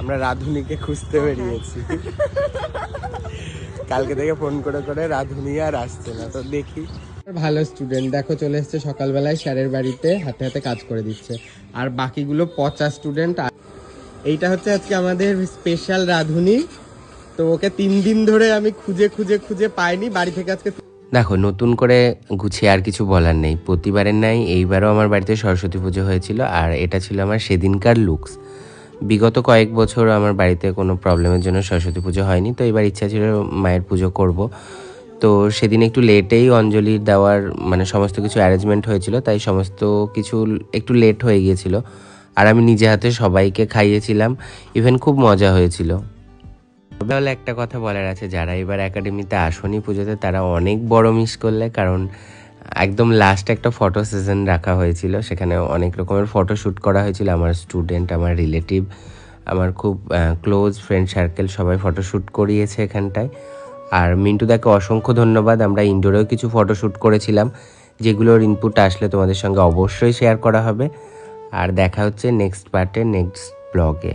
আমরা রাধুনিকে খুঁজতে বেরিয়েছি। কালকে থেকে ফোন করে করে রাধুনি আর আসছে না, তো দেখি। ভালো স্টুডেন্ট, দেখো চলে এসছে সকালবেলায় স্যারের বাড়িতে, হাতে হাতে কাজ করে দিচ্ছে। আর বাকিগুলো পচা স্টুডেন্ট। এইটা হচ্ছে আজকে আমাদের স্পেশাল রাধুনি। তো ওকে 3 দিন ধরে আমি খুঁজে খুঁজে খুঁজে পাইনি, বাড়ি থেকে আজকে। দেখো, নতুন করে গুছিয়ে আর কিছু বলার নেই, প্রতিবারের নাই এইবারও আমার বাড়িতে সরস্বতী পুজো হয়েছিল। আর এটা ছিল আমার সেদিনকার লুকস। বিগত কয়েক বছর আমার বাড়িতে কোনো প্রবলেমের জন্য সরস্বতী পুজো হয়নি, তো এবার ইচ্ছা ছিল মায়ের পুজো করব। তো সেদিন একটু লেটেই অঞ্জলি দেওয়ার মানে সমস্ত কিছু অ্যারেঞ্জমেন্ট হয়েছিল, তাই সমস্ত কিছু একটু লেট হয়ে গিয়েছিল। আর আমি নিজে হাতে সবাইকে খাইয়েছিলাম, ইভেন খুব মজা হয়েছিল। তাহলে একটা কথা বলার আছে, যারা এবার একাডেমিতে আসনি পুজোতে তারা অনেক বড় মিস করলে, কারণ একদম লাস্ট একটা ফটো সেশন রাখা হয়েছিল, সেখানে অনেক রকমের ফটো শ্যুট করা হয়েছিল। আমার স্টুডেন্ট, আমার রিলেটিভ, আমার খুব ক্লোজ ফ্রেন্ড সার্কেল সবাই ফটো শ্যুট করিয়েছে এখানটায়। আর মিন্টুদাকে অসংখ্য ধন্যবাদ। আমরা ইনডোরেও কিছু ফটো শ্যুট করেছিলাম, যেগুলোর ইনপুট আসলে তোমাদের সঙ্গে অবশ্যই শেয়ার করা হবে। আর দেখা হচ্ছে নেক্সট পার্টে, নেক্সট ব্লগে।